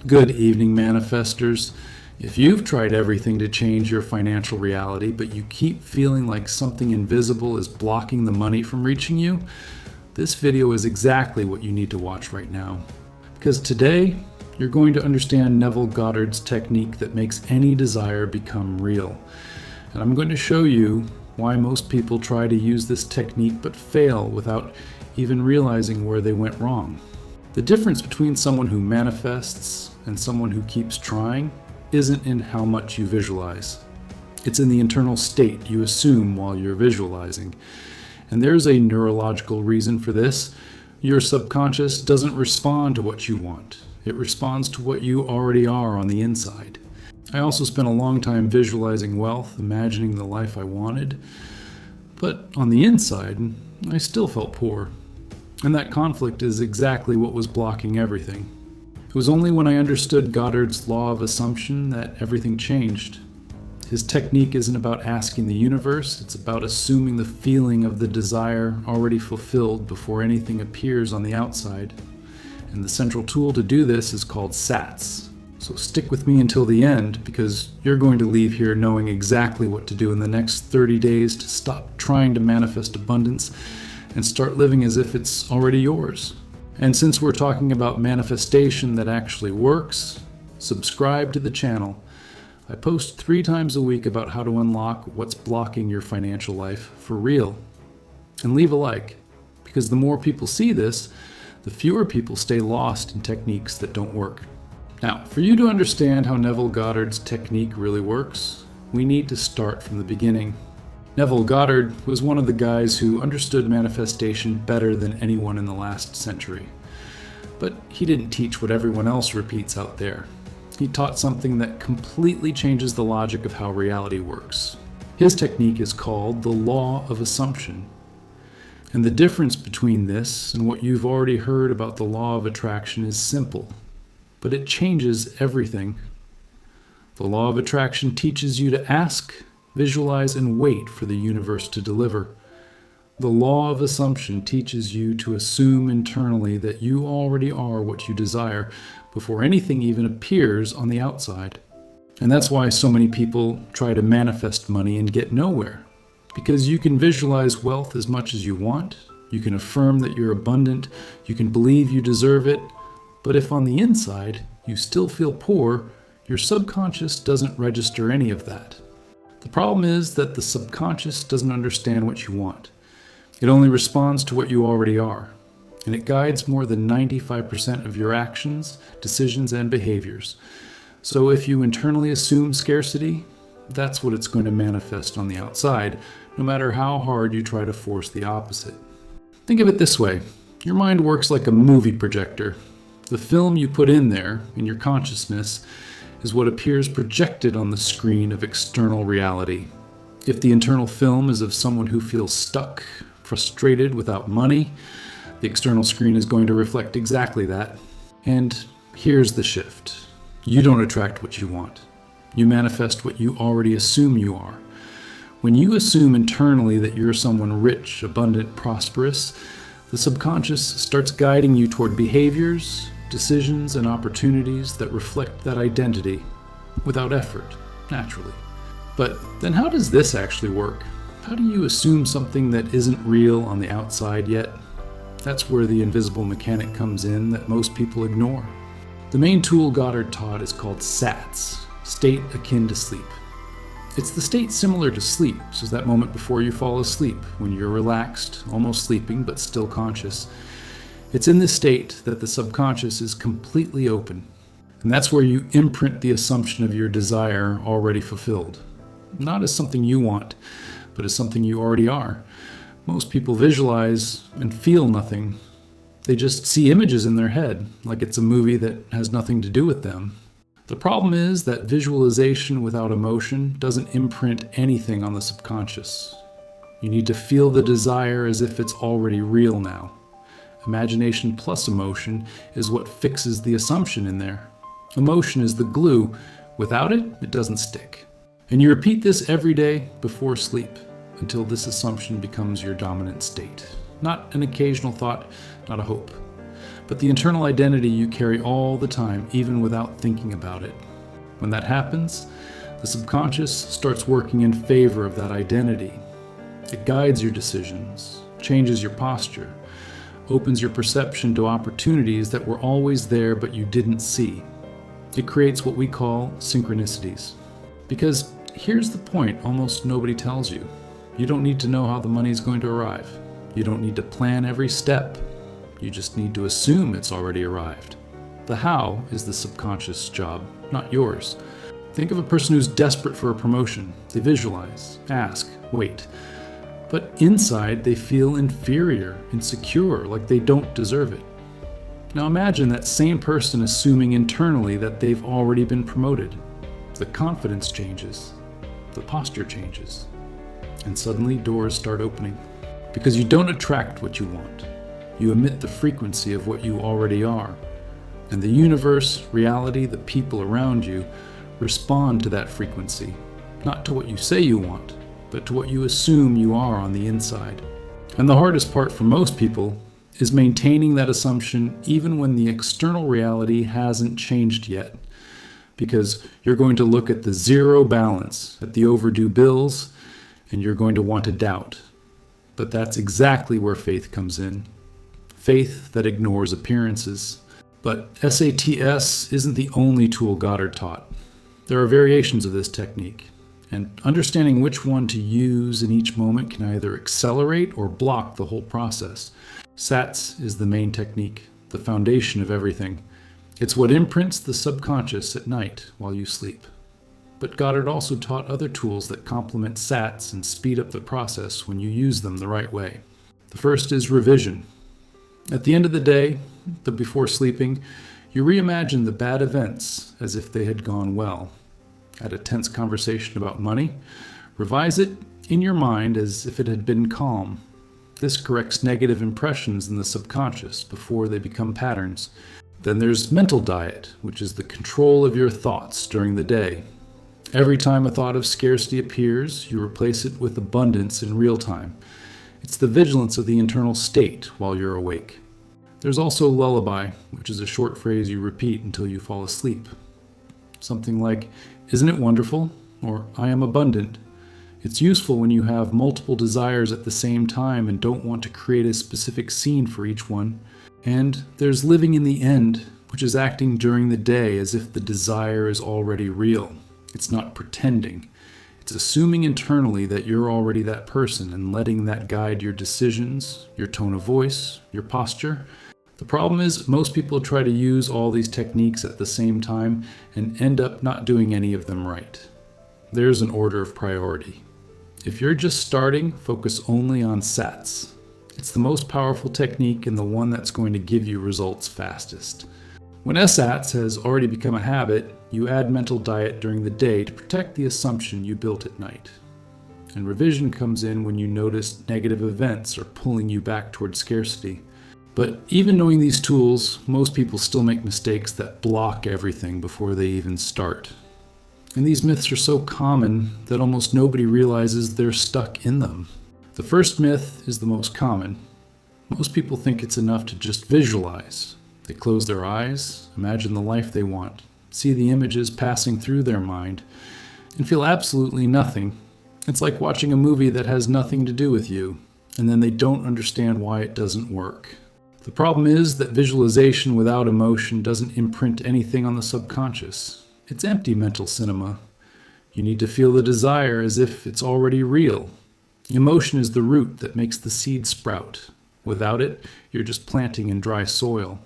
Good evening, manifestors. If you've tried everything to change your financial reality, but you keep feeling like something invisible is blocking the money from reaching you, this video is exactly what you need to watch right now. Because today, you're going to understand Neville Goddard's technique that makes any desire become real. And I'm going to show you why most people try to use this technique but fail without even realizing where they went wrong. The difference between someone who manifests and someone who keeps trying isn't in how much you visualize. It's in the internal state you assume while you're visualizing. And there's a neurological reason for this. Your subconscious doesn't respond to what you want. It responds to what you already are on the inside. I also spent a long time visualizing wealth, imagining the life I wanted. But on the inside, I still felt poor. And that conflict is exactly what was blocking everything. It was only when I understood Goddard's law of assumption that everything changed. His technique isn't about asking the universe, it's about assuming the feeling of the desire already fulfilled before anything appears on the outside. And the central tool to do this is called SATS. So stick with me until the end, because you're going to leave here knowing exactly what to do in the next 30 days to stop trying to manifest abundance and start living as if it's already yours. And since we're talking about manifestation that actually works, subscribe to the channel. I post 3 times a week about how to unlock what's blocking your financial life for real. And leave a like, because the more people see this, the fewer people stay lost in techniques that don't work. Now, for you to understand how Neville Goddard's technique really works, we need to start from the beginning. Neville Goddard was one of the guys who understood manifestation better than anyone in the last century. But he didn't teach what everyone else repeats out there. He taught something that completely changes the logic of how reality works. His technique is called the law of assumption. And the difference between this and what you've already heard about the law of attraction is simple, but it changes everything. The law of attraction teaches you to ask, visualize, and wait for the universe to deliver. The law of assumption teaches you to assume internally that you already are what you desire before anything even appears on the outside. And that's why so many people try to manifest money and get nowhere. Because you can visualize wealth as much as you want, you can affirm that you're abundant, you can believe you deserve it, but if on the inside you still feel poor, your subconscious doesn't register any of that. The problem is that the subconscious doesn't understand what you want. It only responds to what you already are, and it guides more than 95% of your actions, decisions, and behaviors. So if you internally assume scarcity, that's what it's going to manifest on the outside, no matter how hard you try to force the opposite. Think of it this way. Your mind works like a movie projector. The film you put in there, in your consciousness, is what appears projected on the screen of external reality. If the internal film is of someone who feels stuck, frustrated, without money, the external screen is going to reflect exactly that. And here's the shift. You don't attract what you want. You manifest what you already assume you are. When you assume internally that you're someone rich, abundant, prosperous, the subconscious starts guiding you toward behaviors, decisions, and opportunities that reflect that identity without effort, naturally. But then how does this actually work? How do you assume something that isn't real on the outside yet? That's where the invisible mechanic comes in that most people ignore. The main tool Goddard taught is called SATS, state akin to sleep. It's the state similar to sleep, so it's that moment before you fall asleep, when you're relaxed, almost sleeping, but still conscious. It's in this state that the subconscious is completely open. And that's where you imprint the assumption of your desire already fulfilled. Not as something you want, but as something you already are. Most people visualize and feel nothing. They just see images in their head, like it's a movie that has nothing to do with them. The problem is that visualization without emotion doesn't imprint anything on the subconscious. You need to feel the desire as if it's already real now. Imagination plus emotion is what fixes the assumption in there. Emotion is the glue. Without it, it doesn't stick. And you repeat this every day before sleep until this assumption becomes your dominant state. Not an occasional thought, not a hope. but the internal identity you carry all the time, even without thinking about it. When that happens, the subconscious starts working in favor of that identity. It guides your decisions, changes your posture, opens your perception to opportunities that were always there but you didn't see. It creates what we call synchronicities. Because here's the point almost nobody tells you. You don't need to know how the money is going to arrive. You don't need to plan every step. You just need to assume it's already arrived. The how is the subconscious job, not yours. Think of a person who's desperate for a promotion. They visualize, ask, wait. But inside, they feel inferior, insecure, like they don't deserve it. Now imagine that same person assuming internally that they've already been promoted. The confidence changes, the posture changes, and suddenly doors start opening. Because you don't attract what you want. You emit the frequency of what you already are. And the universe, reality, the people around you respond to that frequency, not to what you say you want, but to what you assume you are on the inside. And the hardest part for most people is maintaining that assumption even when the external reality hasn't changed yet. Because you're going to look at the zero balance, at the overdue bills, and you're going to want to doubt. But that's exactly where faith comes in. Faith that ignores appearances. But SATS isn't the only tool Goddard taught. There are variations of this technique, and understanding which one to use in each moment can either accelerate or block the whole process. SATS is the main technique, the foundation of everything. It's what imprints the subconscious at night while you sleep. But Goddard also taught other tools that complement SATS and speed up the process when you use them the right way. The first is revision. At the end of the day, before sleeping, you reimagine the bad events as if they had gone well. At a tense conversation about money, revise it in your mind as if it had been calm. This corrects negative impressions in the subconscious before they become patterns. Then there's mental diet, which is the control of your thoughts during the day. Every time a thought of scarcity appears, you replace it with abundance in real time. It's the vigilance of the internal state while you're awake. There's also lullaby, which is a short phrase you repeat until you fall asleep. Something like, "Isn't it wonderful?" or "I am abundant." It's useful when you have multiple desires at the same time and don't want to create a specific scene for each one. And there's living in the end, which is acting during the day as if the desire is already real. It's not pretending. It's assuming internally that you're already that person and letting that guide your decisions, your tone of voice, your posture. The problem is most people try to use all these techniques at the same time and end up not doing any of them right. There's an order of priority. If you're just starting, focus only on SATS. It's the most powerful technique and the one that's going to give you results fastest. When SATS has already become a habit, you add mental diet during the day to protect the assumption you built at night. And revision comes in when you notice negative events are pulling you back toward scarcity. But even knowing these tools, most people still make mistakes that block everything before they even start. And these myths are so common that almost nobody realizes they're stuck in them. The first myth is the most common. Most people think it's enough to just visualize. They close their eyes, imagine the life they want, see the images passing through their mind, and feel absolutely nothing. It's like watching a movie that has nothing to do with you, and then they don't understand why it doesn't work. The problem is that visualization without emotion doesn't imprint anything on the subconscious. It's empty mental cinema. You need to feel the desire as if it's already real. Emotion is the root that makes the seed sprout. Without it, you're just planting in dry soil.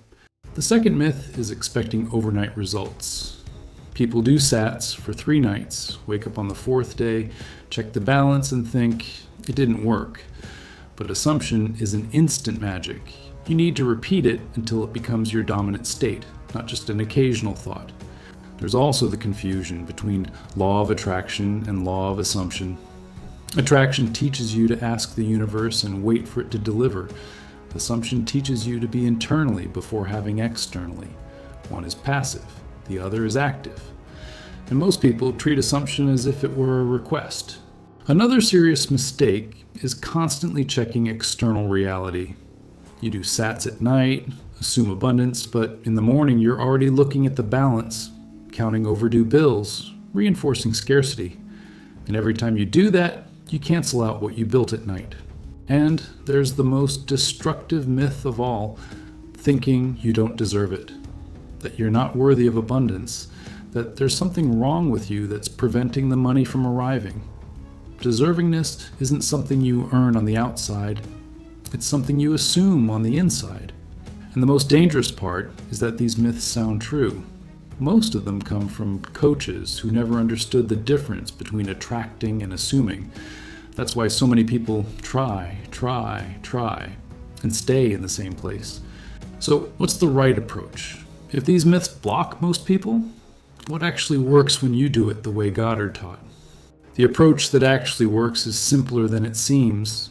The second myth is expecting overnight results. People do SATs for 3 nights, wake up on the 4th day, check the balance and think, it didn't work. But assumption is an instant magic. You need to repeat it until it becomes your dominant state, not just an occasional thought. There's also the confusion between law of attraction and law of assumption. Attraction teaches you to ask the universe and wait for it to deliver. Assumption teaches you to be internally before having externally. One is passive, the other is active. And most people treat assumption as if it were a request. Another serious mistake is constantly checking external reality. You do sats at night, assume abundance, but in the morning you're already looking at the balance, counting overdue bills, reinforcing scarcity. And every time you do that, you cancel out what you built at night. And there's the most destructive myth of all, thinking you don't deserve it, that you're not worthy of abundance, that there's something wrong with you that's preventing the money from arriving. Deservingness isn't something you earn on the outside, it's something you assume on the inside. And the most dangerous part is that these myths sound true. Most of them come from coaches who never understood the difference between attracting and assuming. That's why so many people try, and stay in the same place. So what's the right approach? If these myths block most people, what actually works when you do it the way Goddard taught? The approach that actually works is simpler than it seems,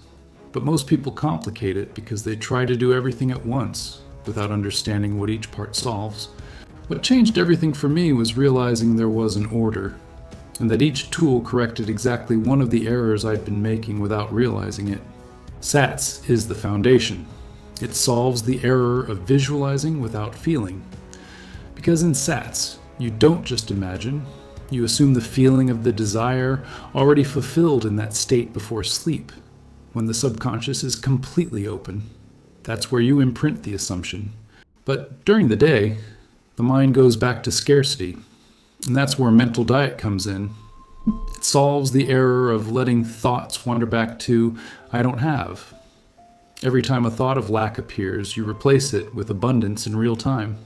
but most people complicate it because they try to do everything at once without understanding what each part solves. What changed everything for me was realizing there was an order, and that each tool corrected exactly one of the errors I'd been making without realizing it. SATS is the foundation. It solves the error of visualizing without feeling. Because in SATS, you don't just imagine, you assume the feeling of the desire already fulfilled in that state before sleep, when the subconscious is completely open. That's where you imprint the assumption. But during the day, the mind goes back to scarcity, and that's where mental diet comes in. It solves the error of letting thoughts wander back to, I don't have. Every time a thought of lack appears, you replace it with abundance in real time.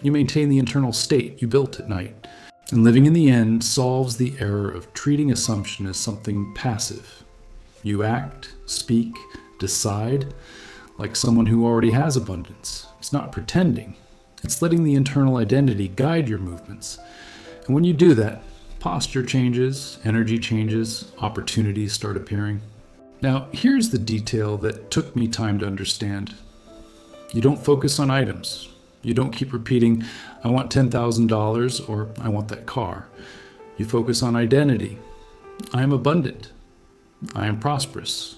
You maintain the internal state you built at night, and living in the end solves the error of treating assumption as something passive. You act, speak, decide like someone who already has abundance. It's not pretending. It's letting the internal identity guide your movements. And when you do that, posture changes, energy changes, opportunities start appearing. Now, here's the detail that took me time to understand. You don't focus on items. You don't keep repeating, I want $10,000 or I want that car. You focus on identity. I am abundant. I am prosperous.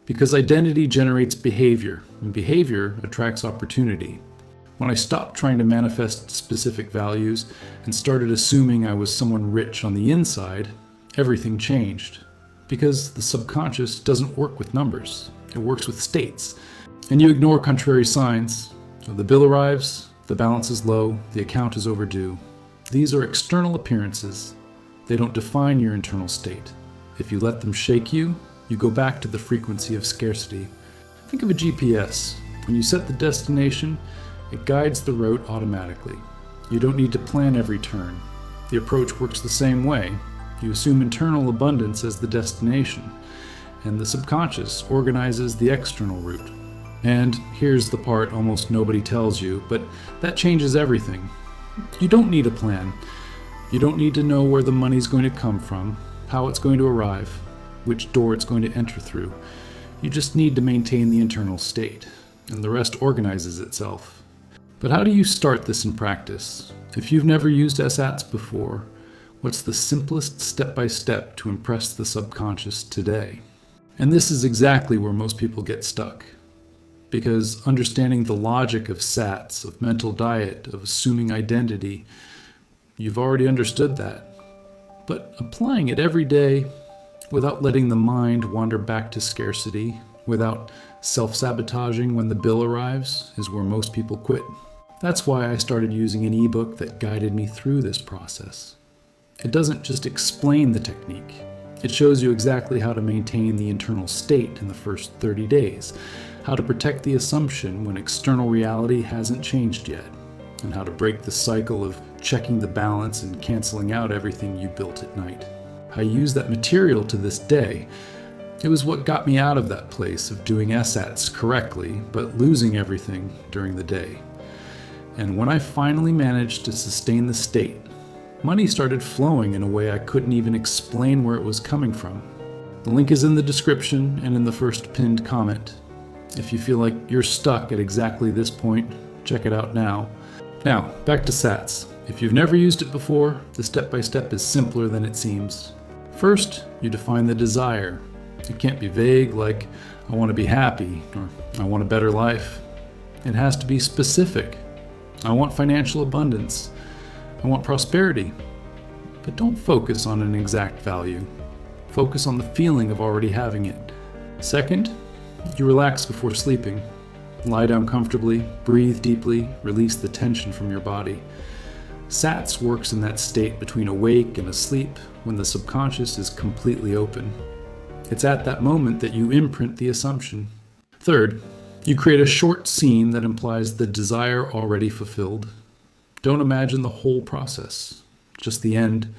Because identity generates behavior, and behavior attracts opportunity. When I stopped trying to manifest specific values and started assuming I was someone rich on the inside, everything changed. Because the subconscious doesn't work with numbers, it works with states. And you ignore contrary signs. So the bill arrives, the balance is low, the account is overdue. These are external appearances. They don't define your internal state. If you let them shake you, you go back to the frequency of scarcity. Think of a GPS. When you set the destination, it guides the route automatically. You don't need to plan every turn. The approach works the same way. You assume internal abundance as the destination, and the subconscious organizes the external route. And here's the part almost nobody tells you, but that changes everything. You don't need a plan. You don't need to know where the money's going to come from, how it's going to arrive, which door it's going to enter through. You just need to maintain the internal state, and the rest organizes itself. But how do you start this in practice? If you've never used SATs before, what's the simplest step-by-step to impress the subconscious today? And this is exactly where most people get stuck. Because understanding the logic of SATs, of mental diet, of assuming identity, you've already understood that. But applying it every day, without letting the mind wander back to scarcity, without self-sabotaging when the bill arrives, is where most people quit. That's why I started using an ebook that guided me through this process. It doesn't just explain the technique. It shows you exactly how to maintain the internal state in the first 30 days, how to protect the assumption when external reality hasn't changed yet, and how to break the cycle of checking the balance and canceling out everything you built at night. I use that material to this day. It was what got me out of that place of doing SATs correctly, but losing everything during the day. And when I finally managed to sustain the state, money started flowing in a way I couldn't even explain where it was coming from. The link is in the description and in the first pinned comment. If you feel like you're stuck at exactly this point, check it out now. Now, back to SATs. If you've never used it before, the step-by-step is simpler than it seems. First, you define the desire. It can't be vague like, I want to be happy, or I want a better life. It has to be specific. I want financial abundance. I want prosperity. But don't focus on an exact value. Focus on the feeling of already having it. Second, you relax before sleeping. Lie down comfortably, breathe deeply, release the tension from your body. SATS works in that state between awake and asleep when the subconscious is completely open. It's at that moment that you imprint the assumption. Third, you create a short scene that implies the desire already fulfilled. Don't imagine the whole process, just the end.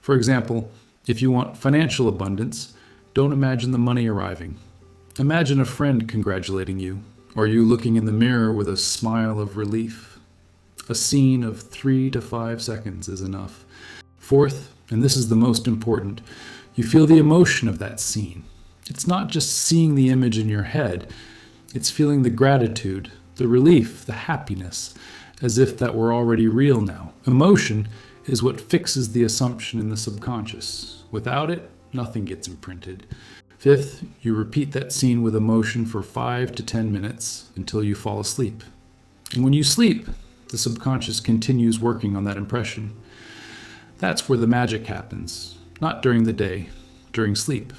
For example, if you want financial abundance, don't imagine the money arriving. Imagine a friend congratulating you, or you looking in the mirror with a smile of relief. A scene of 3 to 5 seconds is enough. Fourth, and this is the most important, you feel the emotion of that scene. It's not just seeing the image in your head, it's feeling the gratitude, the relief, the happiness, as if that were already real now. Emotion is what fixes the assumption in the subconscious. Without it, nothing gets imprinted. Fifth, you repeat that scene with emotion for 5 to 10 minutes until you fall asleep. And when you sleep, the subconscious continues working on that impression. That's where the magic happens, not during the day, during sleep.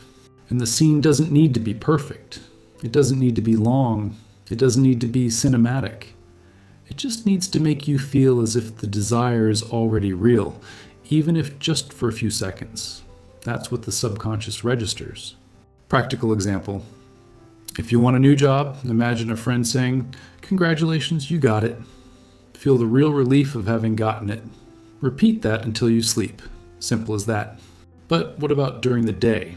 And the scene doesn't need to be perfect. It doesn't need to be long. It doesn't need to be cinematic. It just needs to make you feel as if the desire is already real, even if just for a few seconds. That's what the subconscious registers. Practical example. If you want a new job, imagine a friend saying, "Congratulations, you got it." Feel the real relief of having gotten it. Repeat that until you sleep. Simple as that. But what about during the day?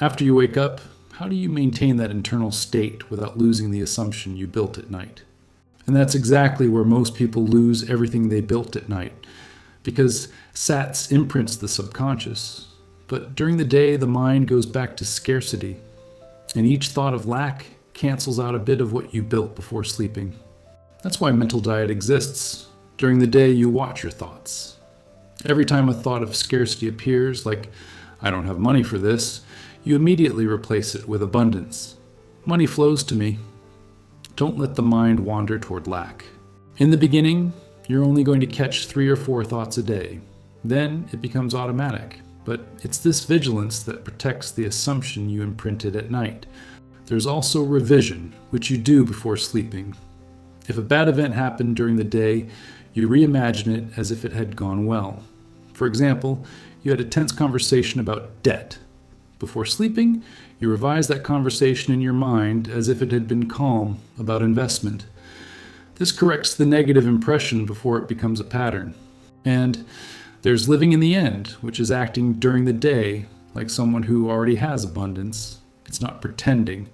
After you wake up, how do you maintain that internal state without losing the assumption you built at night? And that's exactly where most people lose everything they built at night, because SATS imprints the subconscious. But during the day, the mind goes back to scarcity, and each thought of lack cancels out a bit of what you built before sleeping. That's why mental diet exists. During the day, you watch your thoughts. Every time a thought of scarcity appears, like, "I don't have money for this," you immediately replace it with abundance. Money flows to me. Don't let the mind wander toward lack. In the beginning, you're only going to catch 3 or 4 thoughts a day. Then it becomes automatic. But it's this vigilance that protects the assumption you imprinted at night. There's also revision, which you do before sleeping. If a bad event happened during the day, you reimagine it as if it had gone well. For example, you had a tense conversation about debt. Before sleeping, you revise that conversation in your mind as if it had been calm about investment. This corrects the negative impression before it becomes a pattern. And there's living in the end, which is acting during the day like someone who already has abundance. It's not pretending.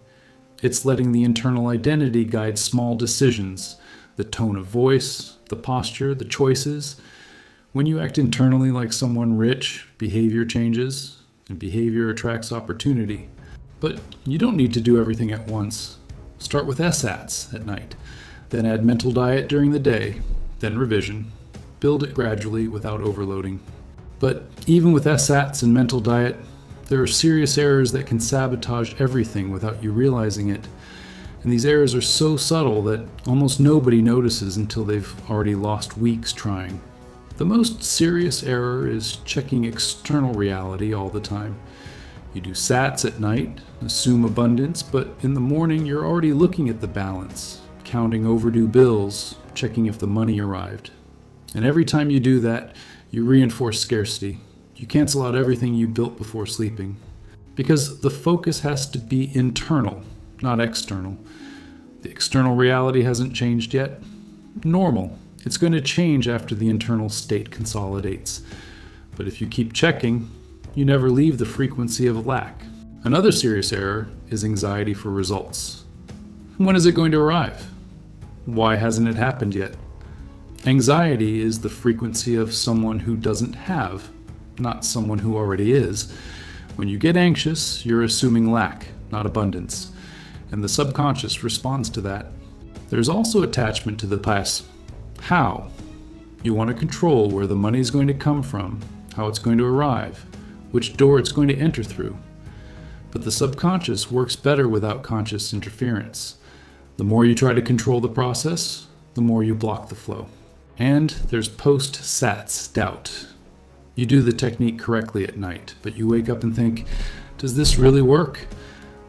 It's letting the internal identity guide small decisions, the tone of voice, the posture, the choices. When you act internally like someone rich, behavior changes, and behavior attracts opportunity. But you don't need to do everything at once. Start with SATs at night, then add mental diet during the day, then revision. Build it gradually without overloading. But even with SATs and mental diet, there are serious errors that can sabotage everything without you realizing it. And these errors are so subtle that almost nobody notices until they've already lost weeks trying. The most serious error is checking external reality all the time. You do SATs at night, assume abundance, but in the morning you're already looking at the balance, counting overdue bills, checking if the money arrived. And every time you do that, you reinforce scarcity. You cancel out everything you built before sleeping. Because the focus has to be internal, not external. The external reality hasn't changed yet. Normal. It's going to change after the internal state consolidates. But if you keep checking, you never leave the frequency of lack. Another serious error is anxiety for results. When is it going to arrive? Why hasn't it happened yet? Anxiety is the frequency of someone who doesn't have, not someone who already is. When you get anxious, you're assuming lack, not abundance. And the subconscious responds to that. There's also attachment to the past. How? You want to control where the money is going to come from, how it's going to arrive, which door it's going to enter through. But the subconscious works better without conscious interference. The more you try to control the process, the more you block the flow. And there's post-SATS doubt. You do the technique correctly at night, but you wake up and think, does this really work?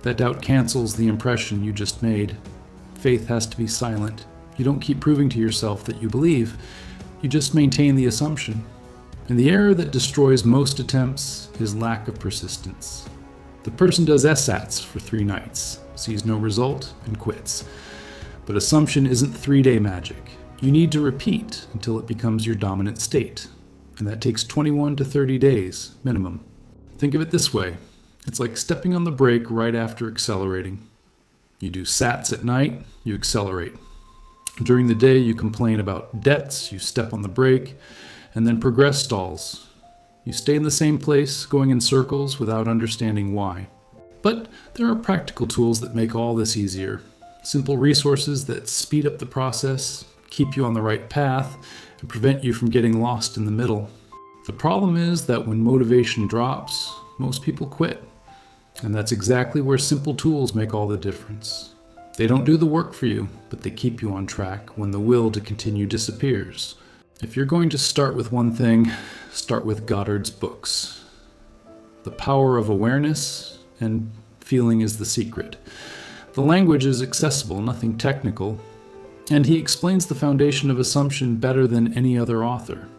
That doubt cancels the impression you just made. Faith has to be silent. You don't keep proving to yourself that you believe. You just maintain the assumption. And the error that destroys most attempts is lack of persistence. The person does SATs for 3 nights, sees no result, and quits. But assumption isn't 3-day magic. You need to repeat until it becomes your dominant state. And that takes 21 to 30 days, minimum. Think of it this way. It's like stepping on the brake right after accelerating. You do SATs at night, you accelerate. During the day, you complain about debts, you step on the brake, and then progress stalls. You stay in the same place, going in circles without understanding why. But there are practical tools that make all this easier. Simple resources that speed up the process, keep you on the right path, and prevent you from getting lost in the middle. The problem is that when motivation drops, most people quit. And that's exactly where simple tools make all the difference. They don't do the work for you, but they keep you on track when the will to continue disappears. If you're going to start with one thing, start with Goddard's books. The Power of Awareness and Feeling is the Secret. The language is accessible, nothing technical, and he explains the foundation of assumption better than any other author.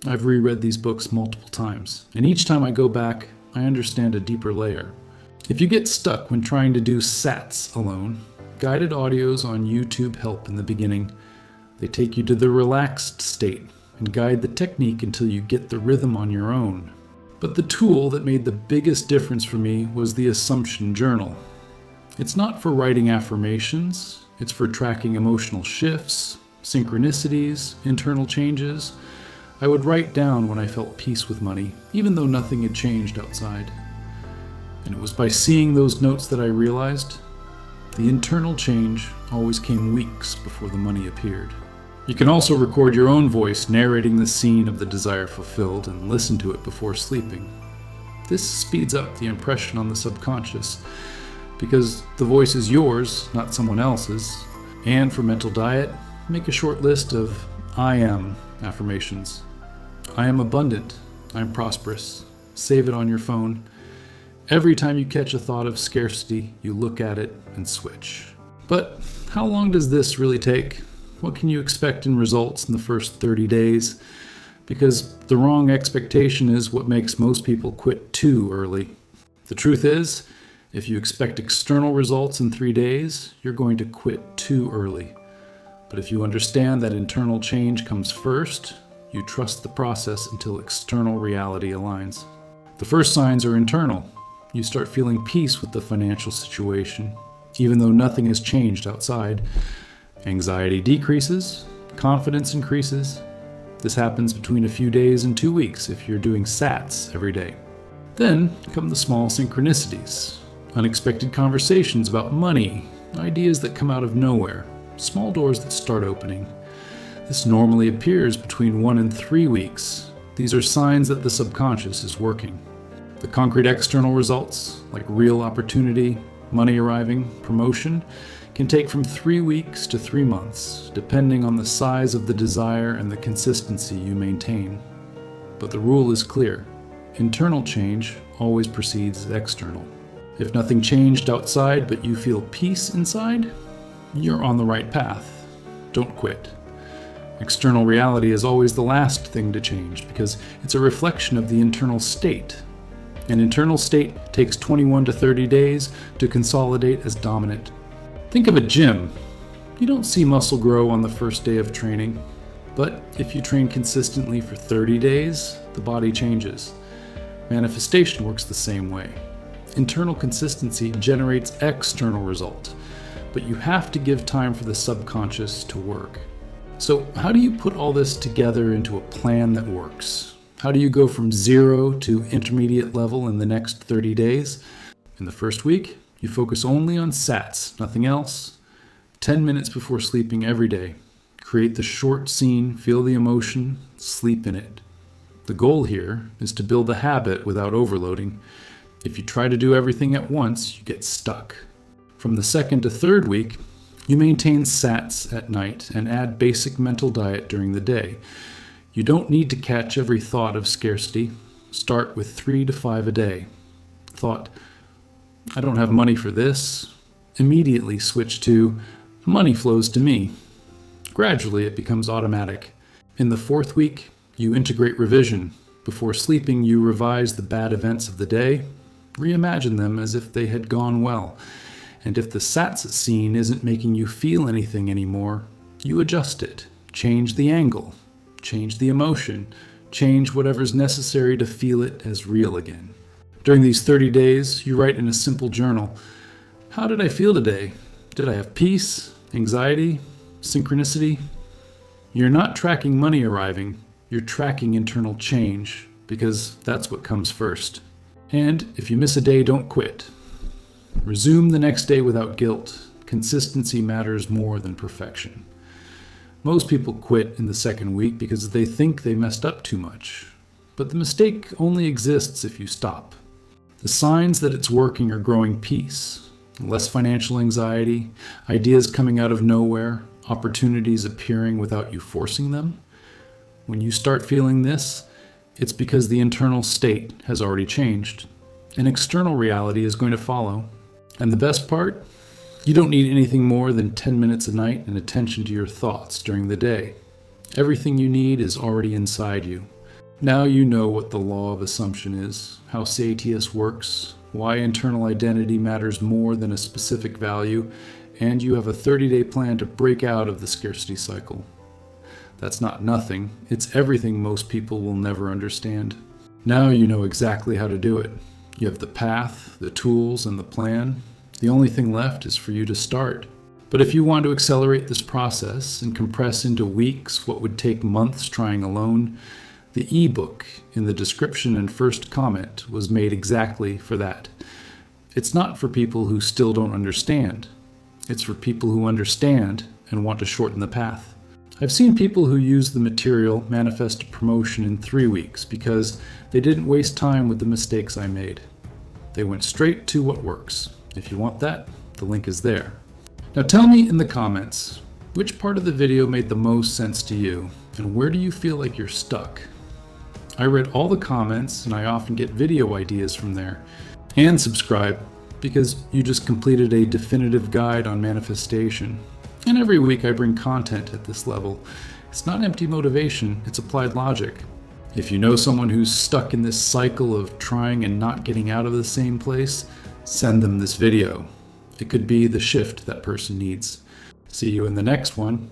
I've reread these books multiple times, and each time I go back, I understand a deeper layer. If you get stuck when trying to do SATs alone, guided audios on YouTube help in the beginning. They take you to the relaxed state and guide the technique until you get the rhythm on your own. But the tool that made the biggest difference for me was the Assumption Journal. It's not for writing affirmations, it's for tracking emotional shifts, synchronicities, internal changes. I would write down when I felt peace with money, even though nothing had changed outside. And it was by seeing those notes that I realized the internal change always came weeks before the money appeared. You can also record your own voice narrating the scene of the desire fulfilled and listen to it before sleeping. This speeds up the impression on the subconscious because the voice is yours, not someone else's. And for mental diet, make a short list of I am affirmations. I am abundant. I am prosperous. Save it on your phone. Every time you catch a thought of scarcity, you look at it and switch. But how long does this really take? What can you expect in results in the first 30 days? Because the wrong expectation is what makes most people quit too early. The truth is, if you expect external results in 3 days, you're going to quit too early. But if you understand that internal change comes first, you trust the process until external reality aligns. The first signs are internal. You start feeling peace with the financial situation, even though nothing has changed outside. Anxiety decreases, confidence increases. This happens between a few days and 2 weeks if you're doing SATs every day. Then come the small synchronicities, unexpected conversations about money, ideas that come out of nowhere, small doors that start opening. This normally appears between 1 and 3 weeks. These are signs that the subconscious is working. The concrete external results, like real opportunity, money arriving, promotion, can take from 3 weeks to 3 months, depending on the size of the desire and the consistency you maintain. But the rule is clear. Internal change always precedes external. If nothing changed outside but you feel peace inside, you're on the right path. Don't quit. External reality is always the last thing to change because it's a reflection of the internal state. An internal state takes 21 to 30 days to consolidate as dominant. Think of a gym. You don't see muscle grow on the first day of training. But if you train consistently for 30 days, the body changes. Manifestation works the same way. Internal consistency generates external result, but you have to give time for the subconscious to work. So how do you put all this together into a plan that works? How do you go from 0 to intermediate level in the next 30 days? In the first week, you focus only on SATs, nothing else. 10 minutes before sleeping every day. Create the short scene, feel the emotion, sleep in it. The goal here is to build a habit without overloading. If you try to do everything at once, you get stuck. From the second to third week, you maintain sats at night and add basic mental diet during the day. You don't need to catch every thought of scarcity. Start with 3 to 5 a day. Thought, I don't have money for this. Immediately switch to, money flows to me. Gradually, it becomes automatic. In the fourth week, you integrate revision. Before sleeping, you revise the bad events of the day. Reimagine them as if they had gone well. And if the SATS scene isn't making you feel anything anymore, you adjust it. Change the angle. Change the emotion. Change whatever's necessary to feel it as real again. During these 30 days, you write in a simple journal, how did I feel today? Did I have peace, anxiety, synchronicity? You're not tracking money arriving, you're tracking internal change, because that's what comes first. And if you miss a day, don't quit. Resume the next day without guilt. Consistency matters more than perfection. Most people quit in the second week because they think they messed up too much. But the mistake only exists if you stop. The signs that it's working are growing peace, less financial anxiety, ideas coming out of nowhere, opportunities appearing without you forcing them. When you start feeling this, it's because the internal state has already changed. An external reality is going to follow. And the best part? You don't need anything more than 10 minutes a night and attention to your thoughts during the day. Everything you need is already inside you. Now you know what the law of assumption is, how satius works, why internal identity matters more than a specific value, and you have a 30-day plan to break out of the scarcity cycle. That's not nothing, it's everything most people will never understand. Now you know exactly how to do it. You have the path, the tools, and the plan. The only thing left is for you to start. But if you want to accelerate this process and compress into weeks what would take months trying alone, the ebook in the description and first comment was made exactly for that. It's not for people who still don't understand. It's for people who understand and want to shorten the path. I've seen people who use the material manifest a promotion in 3 weeks because they didn't waste time with the mistakes I made. They went straight to what works. If you want that, the link is there. Now tell me in the comments, which part of the video made the most sense to you, and where do you feel like you're stuck? I read all the comments, and I often get video ideas from there. And subscribe, because you just completed a definitive guide on manifestation. And every week I bring content at this level. It's not empty motivation, it's applied logic. If you know someone who's stuck in this cycle of trying and not getting out of the same place, send them this video. It could be the shift that person needs. See you in the next one.